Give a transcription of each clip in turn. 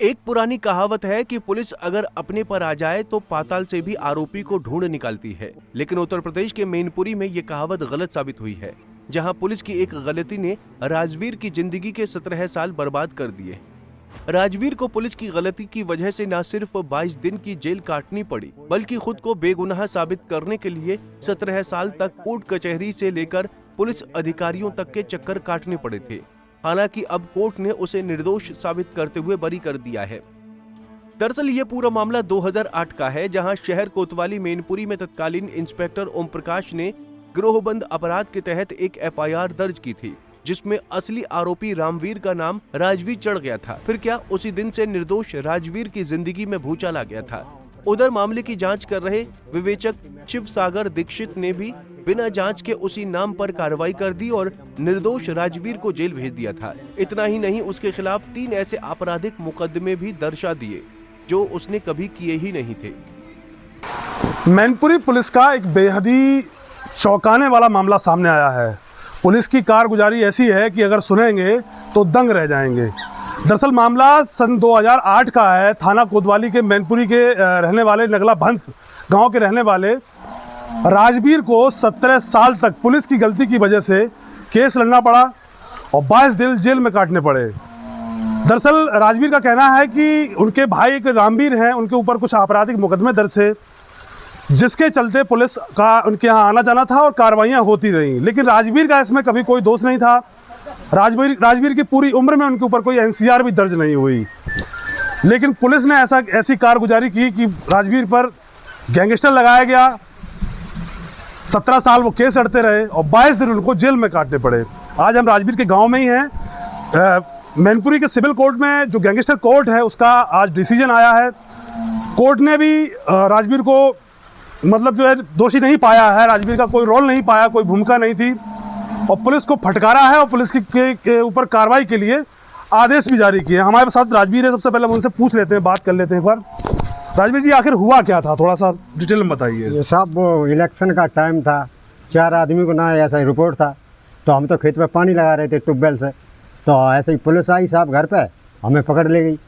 एक पुरानी कहावत है कि पुलिस अगर अपने पर आ जाए तो पाताल से भी आरोपी को ढूंढ निकालती है, लेकिन उत्तर प्रदेश के मैनपुरी में ये कहावत गलत साबित हुई है, जहां पुलिस की एक गलती ने राजवीर की जिंदगी के 17 साल बर्बाद कर दिए। राजवीर को पुलिस की गलती की वजह से न सिर्फ 22 दिन की जेल काटनी पड़ी, बल्कि खुद को बेगुनाह साबित करने के लिए 17 साल तक कोर्ट कचहरी से लेकर पुलिस अधिकारियों तक के चक्कर काटने पड़े थे। हालांकि अब कोर्ट ने उसे निर्दोष साबित करते हुए बरी कर दिया है। दरअसल ये पूरा मामला 2008 का है, जहां शहर कोतवाली मैनपुरी में तत्कालीन इंस्पेक्टर ओम प्रकाश ने गिरोहबंद अपराध के तहत एक एफआईआर दर्ज की थी, जिसमें असली आरोपी रामवीर का नाम राजवीर चढ़ गया था। फिर क्या उसी दिन से निर्दोष राजवीर की जिंदगी में भूचाल आ गया था। उधर मामले की जांच कर रहे विवेचक शिव सागर दीक्षित ने भी बिना जांच के उसी नाम पर कार्रवाई कर दी और निर्दोष राजवीर को जेल भेज दिया था। इतना ही नहीं, उसके खिलाफ 3 ऐसे आपराधिक मुकदमे भी दर्शा दिए जो उसने कभी किए ही नहीं थे। मैनपुरी पुलिस का एक बेहद ही चौंकाने वाला मामला सामने आया है। पुलिस की कारगुजारी ऐसी है कि अगर सुनेंगे तो दंग रह जाएंगे। दरअसल मामला सन 2008 का है। थाना कोतवाली के मैनपुरी के रहने वाले नगला भंत गांव के रहने वाले राजवीर को 17 साल तक पुलिस की गलती की वजह से केस लड़ना पड़ा और 22 दिन जेल में काटने पड़े। दरअसल राजवीर का कहना है कि उनके भाई एक रामवीर हैं, उनके ऊपर कुछ आपराधिक मुकदमे दर्ज थे, जिसके चलते पुलिस का उनके यहाँ आना जाना था और कार्रवाइयाँ होती रहीं। लेकिन राजवीर का इसमें कभी कोई दोष नहीं था। राजवीर की पूरी उम्र में उनके ऊपर कोई एनसीआर भी दर्ज नहीं हुई। लेकिन पुलिस ने ऐसी कारगुजारी की कि राजवीर पर गैंगस्टर लगाया गया। 17 साल वो केस लड़ते रहे और 22 दिन उनको जेल में काटने पड़े। आज हम राजवीर के गांव में ही हैं। मैनपुरी के सिविल कोर्ट में जो गैंगस्टर कोर्ट है उसका आज डिसीजन आया है। कोर्ट ने भी राजवीर को मतलब जो है दोषी नहीं पाया है। राजवीर का कोई रोल नहीं पाया, कोई भूमिका नहीं थी और पुलिस को फटकारा है और पुलिस के ऊपर कार्रवाई के लिए आदेश भी जारी किए। हमारे साथ राजवीर है, सबसे पहले हम उनसे पूछ लेते हैं, बात कर लेते हैं एक बार। राजवीर जी, आखिर हुआ क्या था, थोड़ा सा डिटेल में बताइए। ये सब वो इलेक्शन का टाइम था, 4 आदमी को ना ऐसा ही रिपोर्ट था, तो हम तो खेत में पानी लगा रहे थे ट्यूबवेल से, तो ऐसे ही पुलिस आई साहब घर पे, हमें पकड़ ले गई।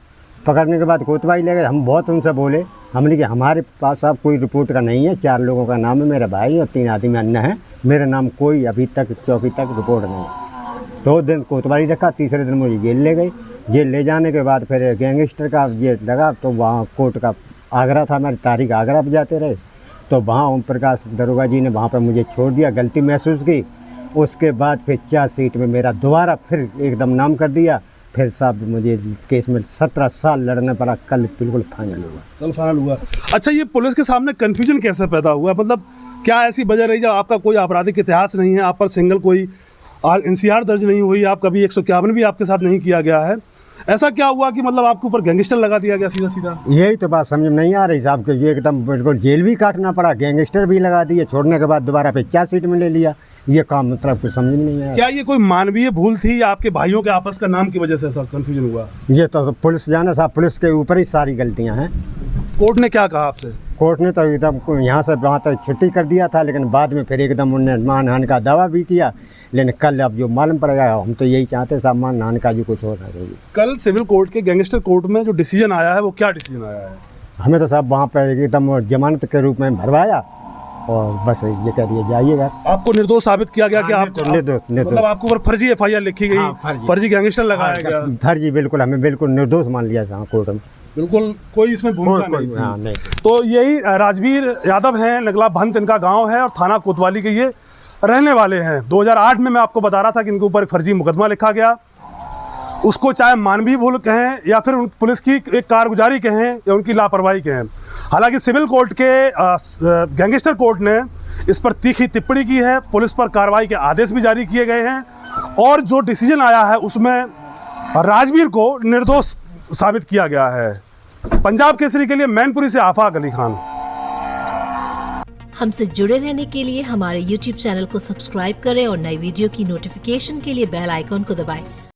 पकड़ने के बाद कोतवाली ले गए। हम बहुत उनसे बोले, हमने कि हमारे पास साहब कोई रिपोर्ट का नहीं है, 4 लोगों का नाम है, मेरा भाई और 3 आदमी अन्य हैं, मेरे नाम कोई अभी तक चौकी तक रिपोर्ट नहीं है। 2 दिन कोतवाली रखा, तीसरे दिन मुझे जेल ले गई। जेल ले जाने के बाद फिर गैंगस्टर का ये लगा, तो वहाँ कोर्ट का आगरा था, हमारी तारीख आगरा पर जाते रहे, तो वहाँ ओम प्रकाश दरोगा जी ने वहाँ पर मुझे छोड़ दिया, गलती महसूस की। उसके बाद फिर 4 सीट में मेरा दोबारा फिर एकदम नाम कर दिया। फिर साहब मुझे केस में 17 साल लड़ने पड़ा। कल बिल्कुल फाइनल हुआ। कल फाइनल हुआ। अच्छा, ये पुलिस के सामने कन्फ्यूजन कैसे पैदा हुआ? मतलब क्या ऐसी वजह रही जब आपका कोई आपराधिक इतिहास नहीं है, आप पर सिंगल कोई एनसीआर दर्ज नहीं हुई, आप कभी 151 भी आपके साथ नहीं किया गया है, ऐसा क्या हुआ कि मतलब आपके ऊपर गैंगस्टर लगा दिया गया सीधा सीधा? यही तो बात समझ में नहीं आ रही साहब, कि ये एकदम बिल्कुल जेल भी काटना पड़ा, गैंगस्टर भी लगा दिए, छोड़ने के बाद दोबारा फिर 4 सीट में ले लिया। ये काम मतलब कुछ समझ में नहीं आया। क्या ये कोई मानवीय भूल थी या आपके भाइयों के आपस का नाम की वजह से ऐसा कंफ्यूजन हुआ? ये तो पुलिस जाने साहब, पुलिस के ऊपर ही सारी गलतियां हैं। कोर्ट ने क्या कहा आपसे? कोर्ट ने तो एकदम यहाँ से वहाँ तक छुट्टी कर दिया था, लेकिन बाद में फिर एकदम उन्होंने मानहानि का दावा भी किया। लेकिन कल अब जो मालूम पड़ गया, हम तो यही चाहते साहब मानहानि का भी कुछ हो रहा है। कल सिविल कोर्ट के गैंगस्टर कोर्ट में जो डिसीजन आया है वो क्या डिसीजन आया है? हमें तो साहब वहाँ पर एकदम जमानत के रूप में भरवाया और बस ये कह दिए जाइएगा। आपको निर्दोष साबित किया गया कि आप मतलब आपके ऊपर फर्जी एफआईआर लिखी गई, फर्जी गैंगस्टर लगाया गया? फर्जी, बिल्कुल हमें बिल्कुल निर्दोष मान लिया कोर्ट में, बिल्कुल कोई इसमें भूमिका नहीं थी। तो यही राजवीर यादव हैं, नगला भंत इनका गांव है और थाना कोतवाली के ये रहने वाले हैं। 2008 में मैं आपको बता रहा था कि इनके ऊपर एक फर्जी मुकदमा लिखा गया। उसको चाहे मानवीय भूल कहें या फिर पुलिस की एक कारगुजारी कहें या उनकी लापरवाही कहें। हालांकि सिविल कोर्ट के गैंगस्टर कोर्ट ने इस पर तीखी टिप्पणी की है, पुलिस पर कार्रवाई के आदेश भी जारी किए गए हैं और जो डिसीजन आया है उसमें राजवीर को निर्दोष साबित किया गया है। पंजाब केसरी के लिए मैनपुरी से आफाक अली खान। हमसे जुड़े रहने के लिए हमारे YouTube चैनल को सब्सक्राइब करें और नई वीडियो की नोटिफिकेशन के लिए बेल आइकॉन को दबाएं।